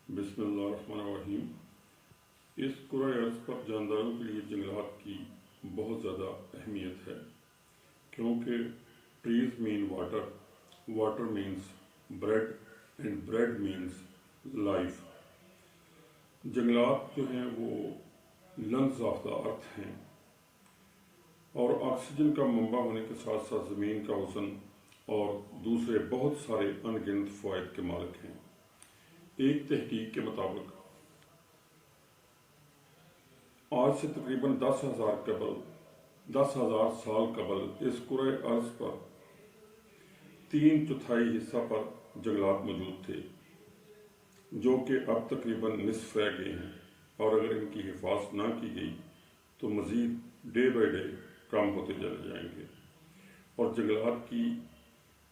بسم اللہ الرحمن الرحیم۔ اس کرۂ ارض پر جانداروں کے لیے جنگلات کی بہت زیادہ اہمیت ہے، کیونکہ trees mean water, water means bread and bread means life. جنگلات جو ہیں وہ لنگز آف دا ارتھ ہیں اور آکسیجن کا منبع ہونے کے ساتھ ساتھ زمین کا حسن اور دوسرے بہت سارے ان گنت فوائد کے مالک ہیں۔ ایک تحقیق کے مطابق آج سے تقریباً 10,000 سال قبل اس کرۂ ارض پر 3/4 حصہ پر جنگلات موجود تھے، جو کہ اب تقریباً نصف رہ گئے ہیں، اور اگر ان کی حفاظت نہ کی گئی تو مزید ڈے بائی ڈے کم ہوتے چلے جائیں گے، اور جنگلات کی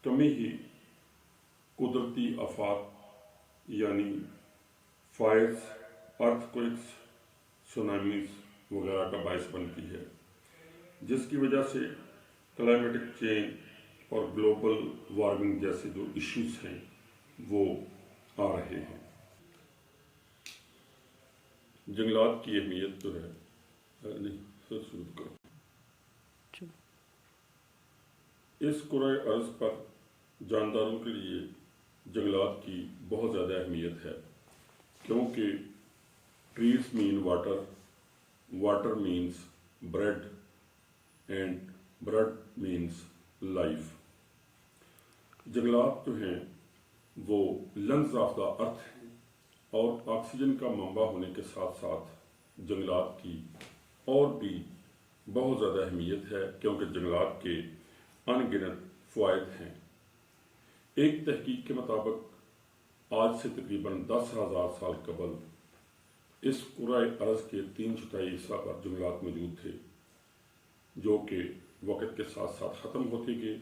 کمی ہی قدرتی آفات یعنی فائرز، ارتھ کوئکس، سونامیز وغیرہ کا باعث بنتی ہے، جس کی وجہ سے کلائمیٹک چینج اور گلوبل وارمنگ جیسے جو ایشوز ہیں وہ آ رہے ہیں۔ جنگلات کی اہمیت جو ہے اس کرۂ ارض پر جانداروں کے لیے جنگلات کی بہت زیادہ اہمیت ہے، کیونکہ trees mean water, water means bread and bread means life. جنگلات جو ہیں وہ لنگز آف دا ارتھ ہیں، اور آکسیجن کا منبع ہونے کے ساتھ ساتھ جنگلات کی اور بھی بہت زیادہ اہمیت ہے، کیونکہ جنگلات کے ان گنت فوائد ہیں۔ ایک تحقیق کے مطابق آج سے تقریباً 10,000 سال قبل اس کرۂ ارض کے 3/4 حصہ پر جنگلات موجود تھے، جو کہ وقت کے ساتھ ساتھ ختم ہوتے گئے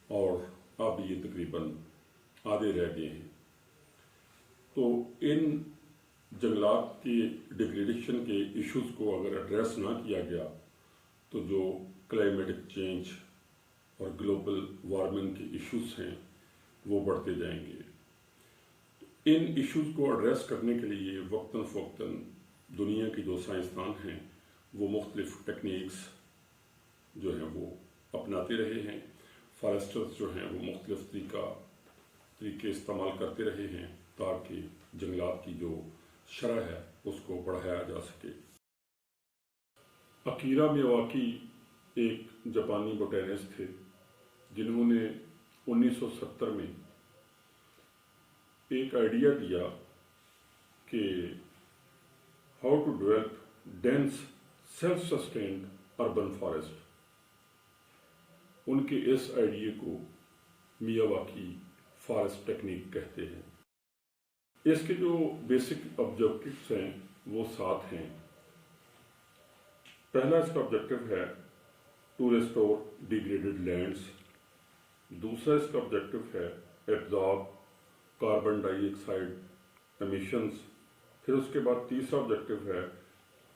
اور اب یہ تقریباً آدھے رہ گئے ہیں۔ تو ان جنگلات کے ڈیگریڈیشن کے ایشوز کو اگر ایڈریس نہ کیا گیا تو جو کلائمیٹک چینج اور گلوبل وارمنگ کے ایشوز ہیں وہ بڑھتے جائیں گے۔ ان ایشوز کو ایڈریس کرنے کے لیے وقتاً فوقتاً دنیا کے جو سائنسدان ہیں وہ مختلف ٹیکنیکس جو ہیں وہ اپناتے رہے ہیں، فارسٹرز جو ہیں وہ مختلف طریقے استعمال کرتے رہے ہیں تاکہ جنگلات کی جو شرح ہے اس کو بڑھایا جا سکے۔ اکیرا میاواکی ایک جاپانی بوٹینسٹ تھے جنہوں نے 1970 میں ایک آئیڈیا دیا کہ how to develop dense self sustained urban forest. ان کے اس آئیڈیا کو میاواکی فارسٹ ٹیکنیک کہتے ہیں۔ اس کے جو بیسک آبجیکٹیوز ہیں وہ 7 ہیں۔ پہلا اس کا آبجیکٹیو ہے ٹو ریسٹور ڈیگریڈڈ لینڈز۔ دوسرا اس کا آبجیکٹیو ہے absorb carbon dioxide emissions. پھر اس کے بعد تیسرا آبجیکٹیو ہے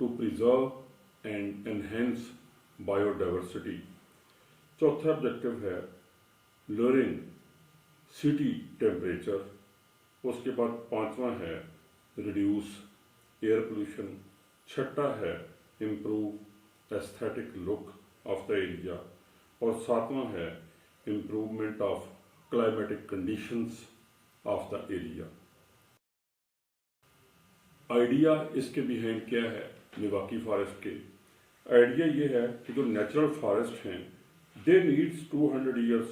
to preserve and enhance biodiversity. چوتھا آبجیکٹیو ہے لوئرنگ سٹی ٹیمپریچر۔ اس کے بعد پانچواں ہے ریڈیوس ایئر پولوشن۔ چھٹا ہے improve aesthetic look of the area, اور ساتواں ہے improvement of climatic conditions of the area. Idea اس کے بیہائنڈ کیا ہے میاواکی فارسٹ کے؟ آئیڈیا یہ ہے کہ جو نیچرل فارسٹ ہیں they needs 200 years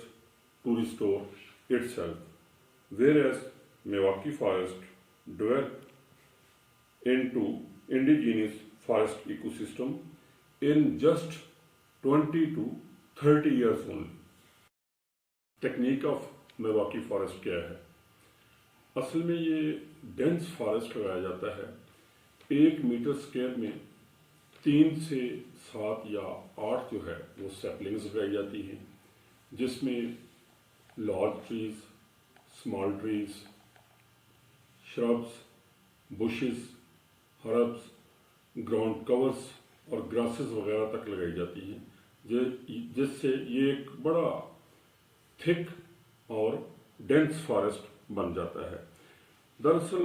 to restore itself, whereas Miyawaki forest develop into indigenous forest ecosystem in just 20 to 30 years only۔ Technique of Miyawaki forest کیا ہے؟ اصل میں یہ ڈینس فارسٹ لگایا جاتا ہے۔ 1 میٹر اسکوائر میں 3 سے 7 یا 8 جو ہے وہ سیپلنگز لگائی جاتی ہیں، جس میں large trees, small trees, shrubs, bushes, herbs, ground covers اور گراسز وغیرہ تک لگائی جاتی ہیں، جس سے یہ ایک بڑا تھک اور ڈینس فارسٹ بن جاتا ہے۔ دراصل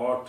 8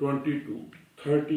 20 to 30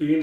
3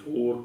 4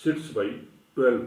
6/12,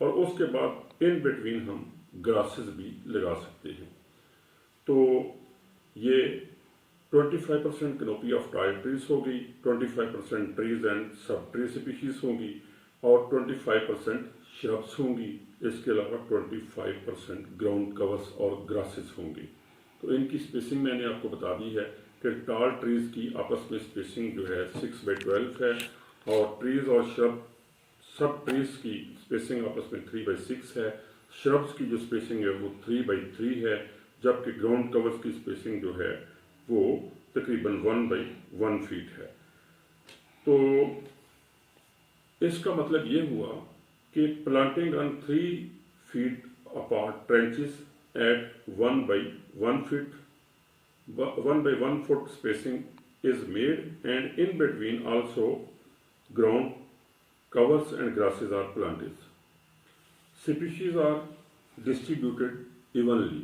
اور اس کے بعد ان بٹوین ہم گراسز بھی لگا سکتے ہیں. تو یہ 25% کنوپی آف ٹال ٹریز ہوگی, 25% trees and sub tree species ہوں گی, اور 25% شربس ہوں گی. اس کے علاوہ 25% گراؤنڈ کورس اور گراسز ہوں گی. تو ان کی اسپیسنگ میں نے آپ کو بتا دی ہے کہ ٹال ٹریز کی آپس میں اسپیسنگ جو ہے 6/12 ہے, اور ٹریز اور سب ٹریز کی اسپیسنگ آپس میں 3/6 ہے. شربس کی جو اسپیسنگ ہے وہ 3/3 ہے, جبکہ گراؤنڈ کورس کی اسپیسنگ جو ہے وہ تقریباً 1/1 فیٹ ہے. تو اس کا مطلب یہ ہوا کہ planting on 3 feet apart trenches at 1/1 feet, 1/1 foot spacing is made, and in between also ground covers and grasses are planted. Species are distributed evenly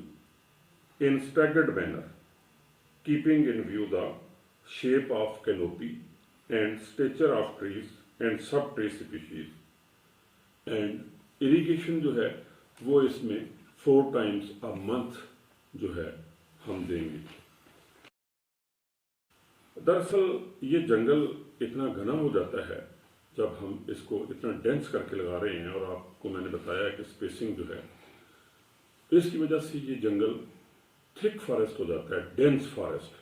in staggered manner, keeping in view the shape of canopy and stature of trees and sub-tree species. And irrigation جو ہے وہ اس میں 4 times a month جو ہے ہم دیں گے. دراصل یہ جنگل اتنا گھنا ہو جاتا ہے جب ہم اس کو اتنا ڈینس کر کے لگا رہے ہیں, اور آپ کو میں نے بتایا کہ اسپیسنگ جو ہے اس کی وجہ سے یہ جنگل تھک فارسٹ ہو جاتا ہے, ڈینس فارسٹ.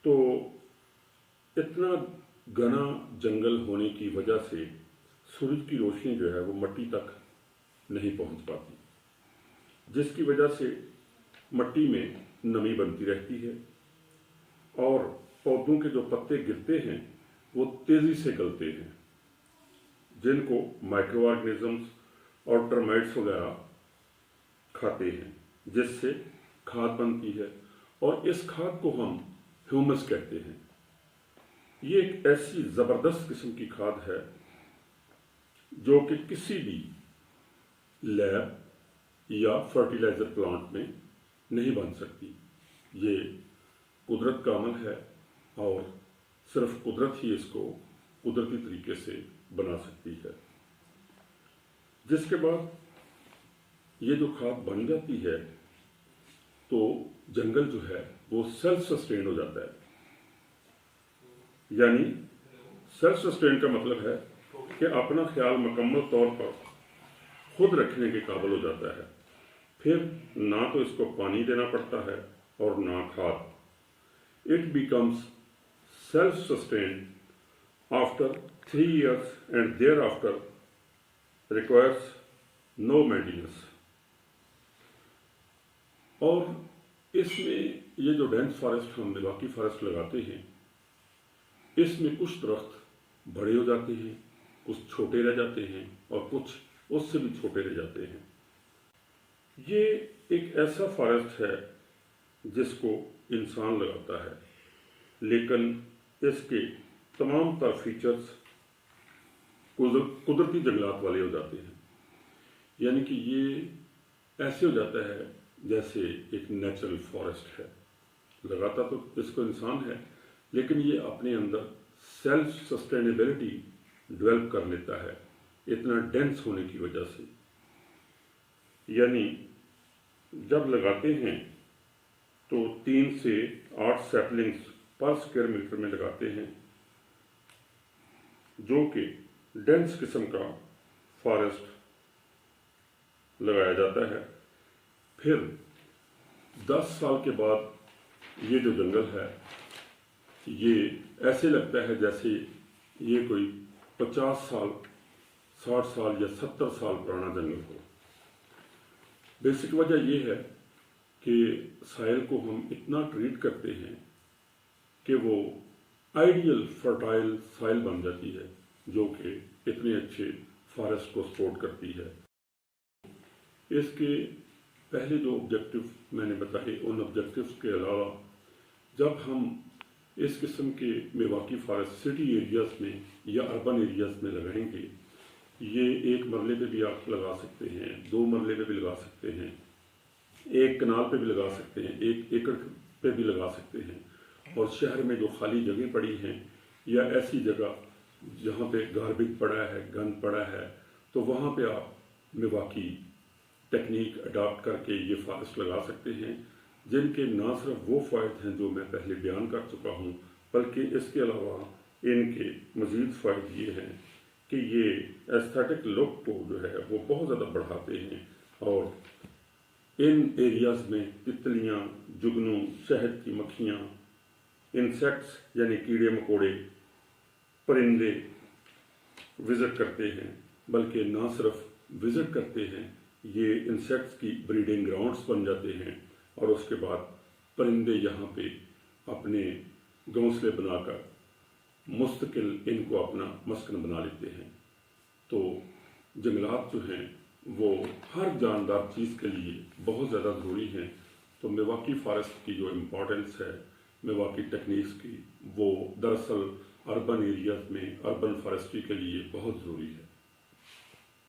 تو اتنا گھنا جنگل ہونے کی وجہ سے سورج کی روشنی جو ہے وہ مٹی تک نہیں پہنچ پاتی, جس کی وجہ سے مٹی میں نمی بنتی رہتی ہے, اور پودوں کے جو پتے گرتے ہیں وہ تیزی سے گلتے ہیں, جن کو مائکرو آرگنزمز اور ٹرمائٹس وغیرہ کھاتے ہیں, جس سے کھاد بنتی ہے, اور اس کھاد کو ہم ہیومس کہتے ہیں. یہ ایک ایسی زبردست قسم کی کھاد ہے جو کہ کسی بھی لیب یا فرٹیلائزر پلانٹ میں نہیں بن سکتی. یہ قدرت کا عمل ہے, اور صرف قدرت ہی اس کو قدرتی طریقے سے بنا سکتی ہے. جس کے بعد یہ جو کھاد بن جاتی ہے تو جنگل جو ہے وہ سیلف سسٹین ہو جاتا ہے. یعنی سیلف سسٹین کا مطلب ہے کہ اپنا خیال مکمل طور پر خود رکھنے کے قابل ہو جاتا ہے. پھر نہ تو اس کو پانی دینا پڑتا ہے اور نہ کھاد. It becomes self sustain after 3 years and thereafter requires no maintenance. اور اس میں یہ جو ڈینس فارسٹ ہم ملواکی فارسٹ لگاتے ہیں, اس میں کچھ درخت بڑے ہو جاتے ہیں, کچھ چھوٹے رہ جاتے ہیں, اور کچھ اس سے بھی چھوٹے رہ جاتے ہیں. یہ ایک ایسا فارسٹ ہے جس کو انسان لگاتا ہے, لیکن اس کے تمام تر فیچرز قدرتی جنگلات والے ہو جاتے ہیں. یعنی کہ یہ ایسے ہو جاتا ہے جیسے ایک نیچرل فارسٹ ہے. لگاتا تو اس کو انسان ہے, لیکن یہ اپنے اندر سیلف سسٹینیبلٹی ڈیولپ کر لیتا ہے اتنا ڈینس ہونے کی وجہ سے. یعنی جب لگاتے ہیں تو 3 سے 8 سیپلنگز پر اسکوائر میٹر میں لگاتے ہیں, جو کہ ڈینس قسم کا فارسٹ لگایا جاتا ہے. پھر 10 سال کے بعد یہ جو جنگل ہے یہ ایسے لگتا ہے جیسے یہ کوئی 50 سال 60 سال یا 70 سال پرانا جنگل ہو. بیسک وجہ یہ ہے کہ سائل کو ہم اتنا ٹریٹ کرتے ہیں کہ وہ آئیڈیل فرٹائل سائل بن جاتی ہے, جو کہ اتنے اچھے فارسٹ کو سپورٹ کرتی ہے. اس کے پہلے جو آبجیکٹو میں نے بتائے, ان آبجیکٹیوز کے علاوہ جب ہم اس قسم کے ملواکی فارسٹ سٹی ایریاز میں یا اربن ایریاز میں لگائیں گے, یہ 1 مرلے پہ بھی آپ لگا سکتے ہیں, 2 مرلے پہ بھی لگا سکتے ہیں, 1 کنال پہ بھی لگا سکتے ہیں, 1 ایکڑ پہ بھی لگا سکتے ہیں. اور شہر میں جو خالی جگہ پڑی ہیں یا ایسی جگہ جہاں پہ گاربیج پڑا ہے, گند پڑا ہے, تو وہاں پہ آپ میواکی ٹیکنیک اڈاپٹ کر کے یہ فارسٹ لگا سکتے ہیں، جن کے نہ صرف وہ فوائد ہیں جو میں پہلے بیان کر چکا ہوں، بلکہ اس کے علاوہ ان کے مزید فوائد یہ ہیں کہ یہ ایستھیٹک لک کو جو ہے وہ بہت زیادہ بڑھاتے ہیں، اور ان ایریاز میں تتلیاں، جگنوں، شہد کی مکھیاں، انسیکٹس یعنی کیڑے مکوڑے، پرندے وزٹ کرتے ہیں، بلکہ نہ صرف وزٹ کرتے ہیں، یہ انسیکٹس کی بریڈنگ گراؤنڈز بن جاتے ہیں، اور اس کے بعد پرندے یہاں پہ اپنے گھونسلے بنا کر مستقل ان کو اپنا مسکن بنا لیتے ہیں۔ تو جنگلات جو ہیں وہ ہر جاندار چیز کے لیے بہت زیادہ ضروری ہیں۔ تو میواکی فارسٹ کی جو امپورٹنس ہے، میواکی ٹیکنیکس کی، وہ دراصل اربن ایریاز میں اربن فارسٹری کے لیے بہت ضروری ہے۔